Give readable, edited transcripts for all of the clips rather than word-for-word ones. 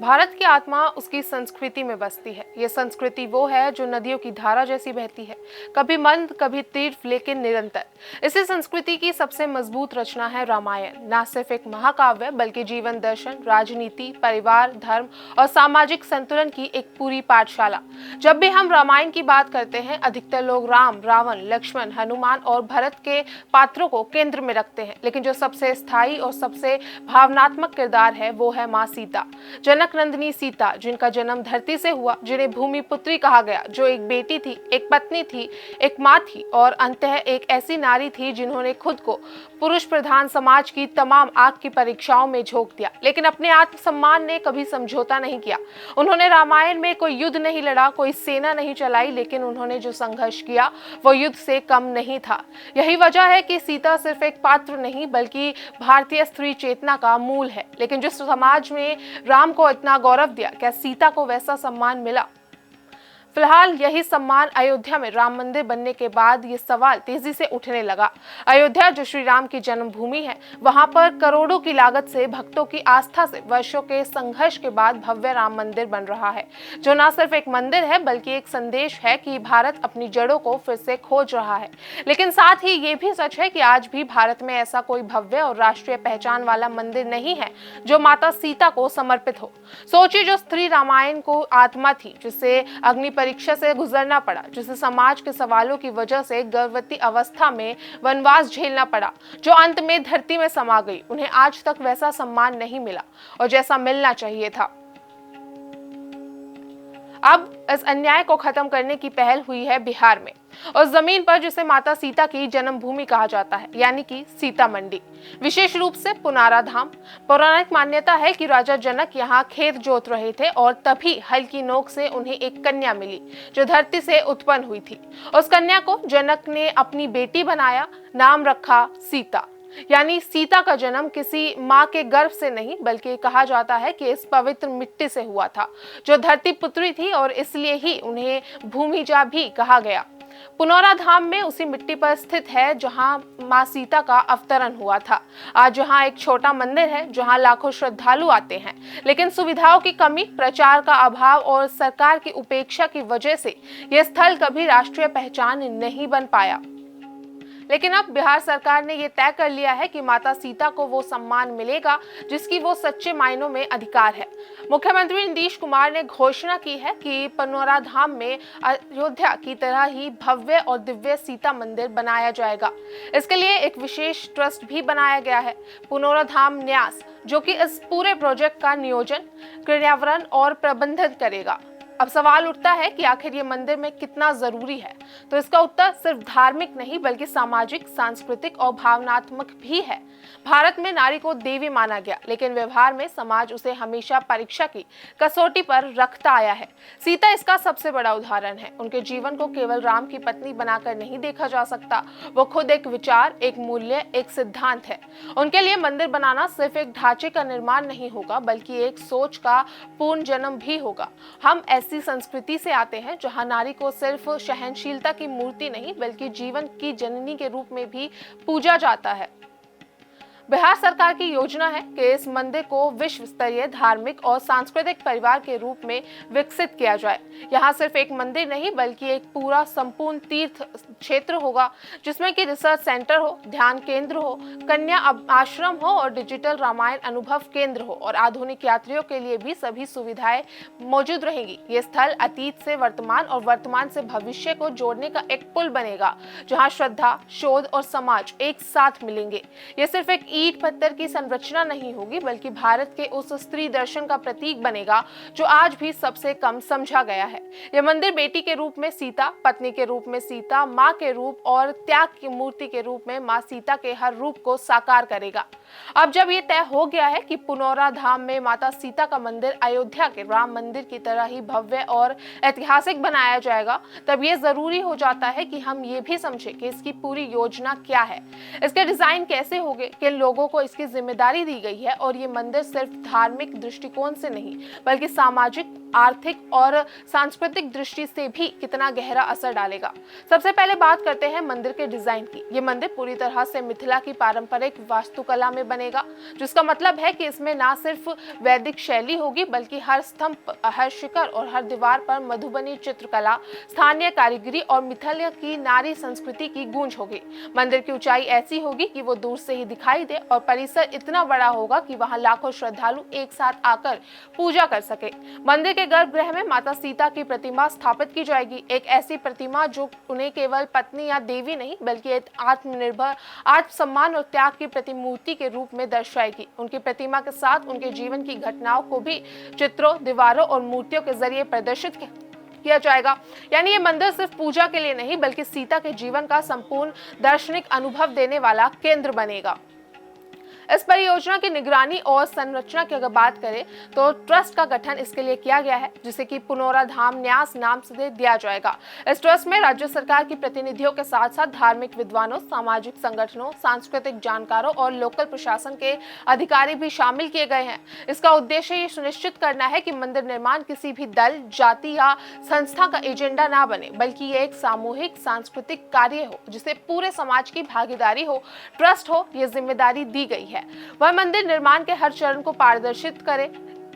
भारत की आत्मा उसकी संस्कृति में बसती है। ये संस्कृति वो है जो नदियों की धारा जैसी बहती है, कभी मंद कभी तीव्र लेकिन निरंतर। इसी संस्कृति की सबसे मजबूत रचना है रामायण। न सिर्फ एक महाकाव्य बल्कि जीवन दर्शन, राजनीति, परिवार, धर्म और सामाजिक संतुलन की एक पूरी पाठशाला। जब भी हम रामायण की बात करते हैं, अधिकतर लोग राम, रावण, लक्ष्मण, हनुमान और भरत के पात्रों को केंद्र में रखते हैं, लेकिन जो सबसे स्थायी और सबसे भावनात्मक किरदार है वो है माँ सीता। जनक नंदिनी सीता, जिनका जन्म धरती से हुआ, जिन्हें भूमि पुत्री कहा गया, जो एक बेटी थी, एक पत्नी थी, एक माँ थी और अंततः एक ऐसी नारी थी जिन्होंने खुद को पुरुष प्रधान समाज की तमाम आग की परीक्षाओं में झोंक दिया, लेकिन अपने आत्मसम्मान ने कभी समझौता नहीं किया। उन्होंने रामायण में कोई युद्ध नहीं लड़ा, कोई सेना नहीं चलाई, लेकिन उन्होंने जो संघर्ष किया वो युद्ध से कम नहीं था। यही वजह है कि सीता सिर्फ एक पात्र नहीं बल्कि भारतीय स्त्री चेतना का मूल है। लेकिन जिस समाज में राम को इतना गौरव दिया, क्या सीता को वैसा सम्मान मिला? फिलहाल यही सम्मान अयोध्या में राम मंदिर बनने के बाद ये सवाल तेजी से उठने लगा। अयोध्या जो श्री राम की जन्मभूमि है, वहां पर करोड़ों की लागत से, भक्तों की आस्था से, वर्षों के संघर्ष के बाद भव्य राम मंदिर बन रहा है, जो न सिर्फ एक मंदिर है बल्कि एक संदेश है कि भारत अपनी जड़ों को फिर से खोज रहा है। लेकिन साथ ही ये भी सच है कि आज भी भारत में ऐसा कोई भव्य और राष्ट्रीय पहचान वाला मंदिर नहीं है जो माता सीता को समर्पित हो। सोचिए, जो स्त्री रामायण को आत्मा थी, जिसे अग्नि परीक्षा से गुजरना पड़ा, जिसे समाज के सवालों की वजह से गर्भवती अवस्था में वनवास झेलना पड़ा, जो अंत में धरती में समा गई, उन्हें आज तक वैसा सम्मान नहीं मिला और जैसा मिलना चाहिए था। अब इस अन्याय को खत्म करने की पहल हुई है बिहार में, उस जमीन पर जिसे माता सीता की जन्मभूमि कहा जाता है, यानी कि सीतामंडी, विशेष रूप से पुनारा धाम। पौराणिक मान्यता है कि राजा जनक यहाँ खेत जोत रहे थे और तभी हल्की नोक से उन्हें एक कन्या मिली जो धरती से उत्पन्न हुई थी। उस कन्या को जनक ने अपनी बेटी बनाया, नाम रखा सीता। यानी सीता का जन्म किसी माँ के गर्भ से नहीं बल्कि कहा जाता है कि इस पवित्र मिट्टी से हुआ था, जो धरती पुत्री थी और इसलिए ही उन्हें भूमिजा भी कहा गया। पुनौरा धाम में उसी मिट्टी पर स्थित है जहां मां सीता का अवतरण हुआ था। आज जहां एक छोटा मंदिर है, जहां लाखों श्रद्धालु आते हैं, लेकिन सुविधाओं की कमी, प्रचार का अभाव और सरकार की उपेक्षा की वजह से यह स्थल कभी राष्ट्रीय पहचान नहीं बन पाया। लेकिन अब बिहार सरकार ने यह तय कर लिया है कि माता सीता को वो सम्मान मिलेगा जिसकी वो सच्चे मायनों में अधिकार है। मुख्यमंत्री नीतीश कुमार ने घोषणा की है कि पुनौरा धाम में अयोध्या की तरह ही भव्य और दिव्य सीता मंदिर बनाया जाएगा। इसके लिए एक विशेष ट्रस्ट भी बनाया गया है, पुनौरा धाम न्यास, जो कि इस पूरे प्रोजेक्ट का नियोजन, क्रियान्वयन और प्रबंधन करेगा। अब सवाल उठता है कि आखिर ये मंदिर में कितना जरूरी है, तो इसका उत्तर सिर्फ धार्मिक नहीं बल्कि सामाजिक, सांस्कृतिक और भावनात्मक भी है। भारत में नारी को देवी माना गया, लेकिन व्यवहार में समाज उसे हमेशा परीक्षा की कसौटी पर रखता आया है। सीता इसका सबसे बड़ा उदाहरण है। उनके जीवन को केवल राम की पत्नी बनाकर नहीं देखा जा सकता, वो खुद एक विचार, एक मूल्य, एक सिद्धांत है। उनके लिए मंदिर बनाना सिर्फ एक ढांचे का निर्माण नहीं होगा बल्कि एक सोच का पूर्ण जन्म भी होगा। हम ऐसी संस्कृति से आते हैं जहां नारी को सिर्फ सहनशीलता की मूर्ति नहीं बल्कि जीवन की जननी के रूप में भी पूजा जाता है। बिहार सरकार की योजना है कि इस मंदिर को विश्व स्तरीय धार्मिक और सांस्कृतिक परिवार के रूप में विकसित किया जाए। यहाँ सिर्फ एक मंदिर नहीं बल्कि एक पूरा संपूर्ण तीर्थ क्षेत्र होगा, जिसमें कि रिसर्च सेंटर हो, ध्यान केंद्र हो, कन्या आश्रम हो और डिजिटल रामायण अनुभव केंद्र हो और आधुनिक यात्रियों के लिए भी सभी सुविधाएं मौजूद रहेंगी। ये स्थल अतीत से वर्तमान और वर्तमान से भविष्य को जोड़ने का एक पुल बनेगा, जहाँ श्रद्धा, शोध और समाज एक साथ मिलेंगे। ये सिर्फ एक ईंट पत्थर की संरचना नहीं होगी बल्कि भारत के उस स्त्री दर्शन का प्रतीक बनेगा जो आज भी सबसे कम समझा गया है। यह मंदिर बेटी के रूप में सीता, पत्नी के रूप में सीता, माँ के रूप और त्याग की मूर्ति के रूप में माँ सीता के हर रूप को साकार करेगा। अब जब ये तय हो गया है कि पुनौरा धाम में माता सीता का मंदिर अयोध्या के राम मंदिर की तरह ही भव्य और ऐतिहासिक बनाया जाएगा, तब ये जरूरी हो जाता है कि हम ये भी समझें कि इसकी पूरी योजना क्या है, इसके डिजाइन कैसे होंगे, किन लोगों लोगों को इसकी जिम्मेदारी दी गई है और ये मंदिर सिर्फ धार्मिक दृष्टिकोण से नहीं बल्कि सामाजिक, आर्थिक और सांस्कृतिक दृष्टि से भी कितना गहरा असर डालेगा। सबसे पहले बात करते हैं मंदिर के डिजाइन की। ये मंदिर पूरी तरह से मिथिला की पारंपरिक वास्तुकला में बनेगा, जिसका मतलब है कि इसमें ना सिर्फ वैदिक शैली होगी बल्कि हर स्तंभ, हर शिखर और हर दीवार पर मधुबनी चित्रकला, स्थानीय कारीगरी और मिथिला की नारी संस्कृति की गूंज होगी। मंदिर की ऊंचाई ऐसी होगी कि वो दूर से ही दिखाई दे और परिसर इतना बड़ा होगा कि वहां लाखों श्रद्धालु एक साथ आकर पूजा कर सके। मंदिर के गर्भगृह में माता सीता की प्रतिमा स्थापित की जाएगी, एक ऐसी प्रतिमा जो उन्हें केवल पत्नी या देवी नहीं बल्कि एक आत्मनिर्भर, आत्मसम्मान और त्याग की प्रतिमूर्ति के रूप में दर्शाएगी। उनकी प्रतिमा के साथ उनके जीवन की घटनाओं को भी चित्रों, दीवारों और मूर्तियों के जरिए प्रदर्शित किया जाएगा। यानी ये मंदिर सिर्फ पूजा के लिए नहीं बल्कि सीता के जीवन का संपूर्ण दार्शनिक अनुभव देने वाला केंद्र बनेगा। इस परियोजना की निगरानी और संरचना की अगर बात करें तो ट्रस्ट का गठन इसके लिए किया गया है, जिसे कि पुनौरा धाम न्यास नाम से दिया जाएगा। इस ट्रस्ट में राज्य सरकार की प्रतिनिधियों के साथ साथ धार्मिक विद्वानों, सामाजिक संगठनों, सांस्कृतिक जानकारों और लोकल प्रशासन के अधिकारी भी शामिल किए गए हैं। इसका उद्देश्य ये सुनिश्चित करना है कि मंदिर निर्माण किसी भी दल, जाति या संस्था का एजेंडा ना बने बल्कि ये एक सामूहिक सांस्कृतिक कार्य हो जिसे पूरे समाज की भागीदारी हो, ट्रस्ट हो, ये जिम्मेदारी दी गई है। वह मंदिर निर्माण के हर चरण को पारदर्शित करे,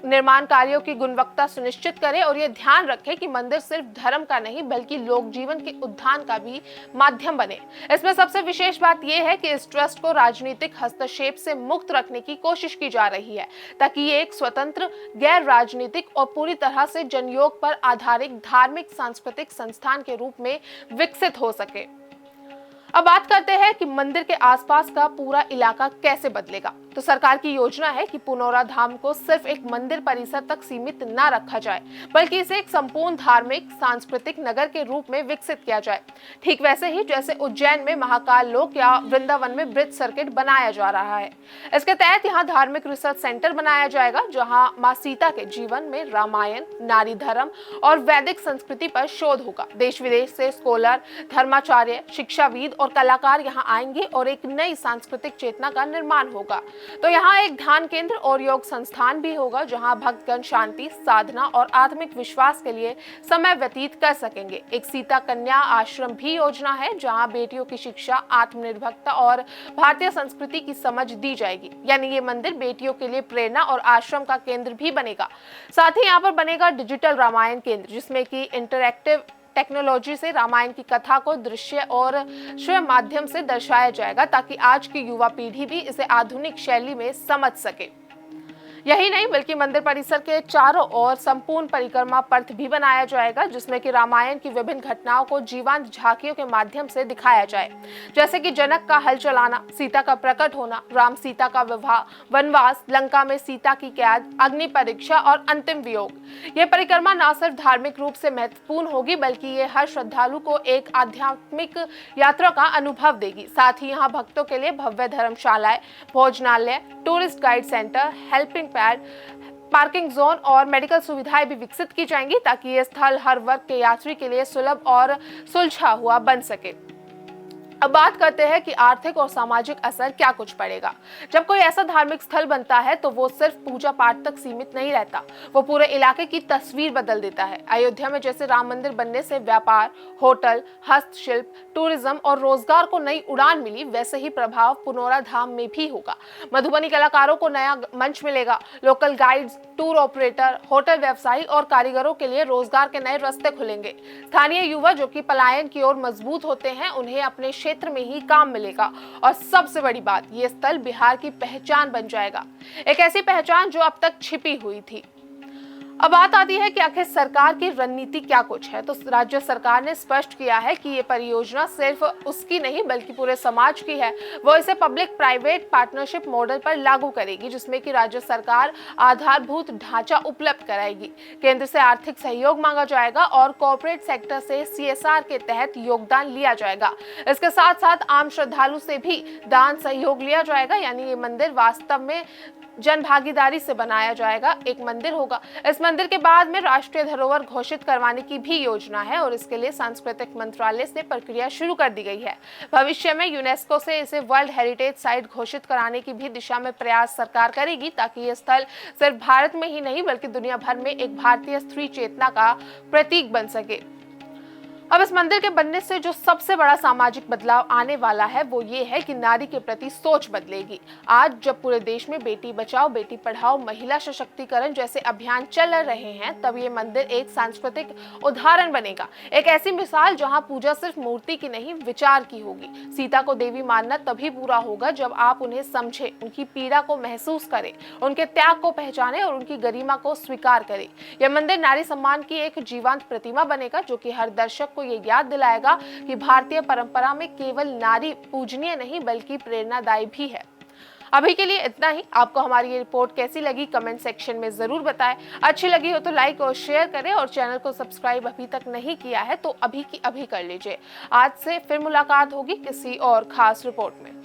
निर्माण कार्यों की गुणवत्ता सुनिश्चित करे और यह ध्यान रखे कि मंदिर सिर्फ धर्म का नहीं बल्कि लोक जीवन के उत्थान का भी माध्यम बने। इसमें सबसे विशेष बात यह है कि इस ट्रस्ट को राजनीतिक हस्तक्षेप से मुक्त रखने की कोशिश की जा रही है ताकि ये एक स्वतंत्र, गैर राजनीतिक और पूरी तरह से जनयोग पर आधारित धार्मिक सांस्कृतिक संस्थान के रूप में विकसित हो सके। अब बात करते हैं कि मंदिर के आसपास का पूरा इलाका कैसे बदलेगा। तो सरकार की योजना है कि पुनौरा धाम को सिर्फ एक मंदिर परिसर तक सीमित न रखा जाए बल्कि इसे एक संपूर्ण धार्मिक सांस्कृतिक नगर के रूप में विकसित किया जाए। ठीक वैसे ही जैसे उज्जैन में महाकाल लोक या वृंदावन में ब्रिज सर्किट बनाया जा रहा है। इसके तहत यहाँ धार्मिक रिसर्च सेंटर बनाया जाएगा जहाँ माँ सीता के जीवन में रामायण, नारी धर्म और वैदिक संस्कृति पर शोध होगा। देश विदेश से स्कॉलर, धर्माचार्य, शिक्षाविद और कलाकार यहाँ आएंगे और एक नई सांस्कृतिक चेतना का निर्माण होगा। तो यहाँ एक ध्यान केंद्र और योग संस्थान भी होगा जहाँ भक्तगण शांति, साधना और आत्मिक विश्वास के लिए समय व्यतीत कर सकेंगे। एक सीता कन्या आश्रम भी योजना है जहाँ बेटियों की शिक्षा, आत्मनिर्भरता और भारतीय संस्कृति की समझ दी जाएगी। यानी ये मंदिर बेटियों के लिए प्रेरणा और आश्रम का केंद्र भी बनेगा। साथ ही यहाँ पर बनेगा डिजिटल रामायण केंद्र जिसमें कि इंटरैक्टिव टेक्नोलॉजी से रामायण की कथा को दृश्य और श्रव्य माध्यम से दर्शाया जाएगा ताकि आज की युवा पीढ़ी भी इसे आधुनिक शैली में समझ सके। यही नहीं बल्कि मंदिर परिसर के चारों ओर संपूर्ण परिक्रमा पथ भी बनाया जाएगा जिसमें कि रामायण की विभिन्न घटनाओं को जीवंत झांकियों के माध्यम से दिखाया जाए, जैसे कि जनक का हल चलाना, सीता का प्रकट होना, राम सीता का विवाह, वनवास, लंका में सीता की कैद, अग्नि परीक्षा और अंतिम वियोग। ये परिक्रमा न सिर्फ धार्मिक रूप से महत्वपूर्ण होगी बल्कि ये हर श्रद्धालु को एक आध्यात्मिक यात्रा का अनुभव देगी। साथ ही यहाँ भक्तों के लिए भव्य धर्मशालाएं, भोजनालय, tourist guide centre, helping pad, parking zone और मेडिकल सुविधाएं भी विकसित की जाएंगी ताकि ये स्थल हर वर्ग के यात्री के लिए सुलभ और सुलझा हुआ बन सके। अब बात करते हैं कि आर्थिक और सामाजिक असर क्या कुछ पड़ेगा। जब कोई ऐसा धार्मिक स्थल बनता है तो वो सिर्फ पूजा पाठ तक सीमित नहीं रहता, वो पूरे इलाके की तस्वीर बदल देता है। अयोध्या में जैसे राम मंदिर बनने से व्यापार, होटल, हस्तशिल्प, टूरिज्म और रोजगार को नई उड़ान मिली, वैसे ही प्रभाव पुनौरा धाम में भी होगा। मधुबनी कलाकारों को नया मंच मिलेगा, local guides, tour operator, hotel व्यवसायी और कारीगरों के लिए रोजगार के नए रास्ते खुलेंगे। स्थानीय युवा जो कि पलायन की ओर मजबूत होते हैं उन्हें अपने क्षेत्र में ही काम मिलेगा और सबसे बड़ी बात, ये स्थल बिहार की पहचान बन जाएगा, एक ऐसी पहचान जो अब तक छिपी हुई थी। अब बात आती है कि आखिर सरकार की रणनीति क्या कुछ है। तो राज्य सरकार ने स्पष्ट किया है कि ये परियोजना सिर्फ उसकी नहीं बल्कि पूरे समाज की है। वो इसे पब्लिक प्राइवेट पार्टनरशिप मॉडल पर लागू करेगी जिसमें कि राज्य सरकार आधारभूत ढांचा उपलब्ध कराएगी, केंद्र से आर्थिक सहयोग मांगा जाएगा और कॉर्पोरेट सेक्टर से CSR के तहत योगदान लिया जाएगा। इसके साथ साथ आम श्रद्धालु से भी दान सहयोग लिया जाएगा। यानी ये मंदिर वास्तव में जन भागीदारी से बनाया जाएगा। एक मंदिर होगा। इस मंदिर के बाद में राष्ट्रीय धरोहर घोषित करवाने की भी योजना है और इसके लिए सांस्कृतिक मंत्रालय से प्रक्रिया शुरू कर दी गई है। भविष्य में यूनेस्को से इसे वर्ल्ड हेरिटेज साइट घोषित कराने की भी दिशा में प्रयास सरकार करेगी, ताकि ये स्थल सिर्फ भारत में ही नहीं बल्कि दुनिया भर में एक भारतीय स्त्री चेतना का प्रतीक बन सके। अब इस मंदिर के बनने से जो सबसे बड़ा सामाजिक बदलाव आने वाला है वो ये है कि नारी के प्रति सोच बदलेगी। आज जब पूरे देश में बेटी बचाओ बेटी पढ़ाओ, महिला सशक्तिकरण जैसे अभियान चल रहे हैं, तब ये मंदिर एक सांस्कृतिक उदाहरण बनेगा। एक ऐसी मिसाल जहां पूजा सिर्फ मूर्ति की नहीं, विचार की होगी। सीता को देवी मानना तभी पूरा होगा जब आप उन्हें समझे, उनकी पीड़ा को महसूस करें, उनके त्याग को पहचाने और उनकी गरिमा को स्वीकार करें। यह मंदिर नारी सम्मान की एक जीवंत प्रतिमा बनेगा, जो कि हर दर्शक को ये याद दिलाएगा कि भारतीय परंपरा में केवल नारी पूजनीय नहीं बल्कि प्रेरणादायी भी है। अभी के लिए इतना ही। आपको हमारी ये रिपोर्ट कैसी लगी कमेंट सेक्शन में जरूर बताएं। अच्छी लगी हो तो लाइक और शेयर करें और चैनल को सब्सक्राइब अभी तक नहीं किया है तो अभी की अभी कर लीजिए। आज से फिर मुलाकात होगी किसी और खास रिपोर्ट में।